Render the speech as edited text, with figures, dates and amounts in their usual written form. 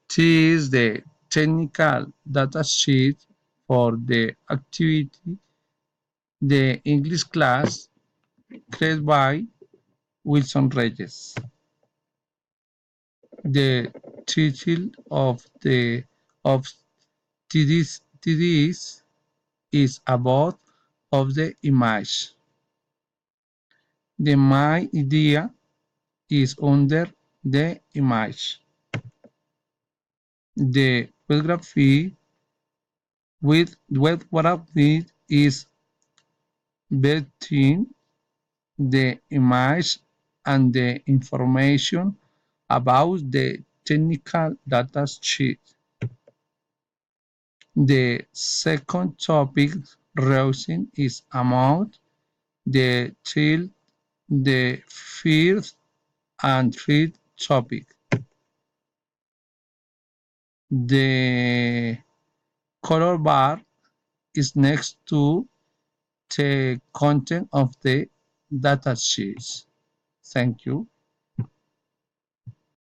This is the technical data sheet for the activity, the English class created by Wilson Reyes. The title of TDs is about of the image. The my idea is under the image. The bibliography with bibliography is between the image and the information about the technical data sheet. The second topic reason is among the child, the first and fifth topic. The color bar is next to the content of the data sheets. Thank you.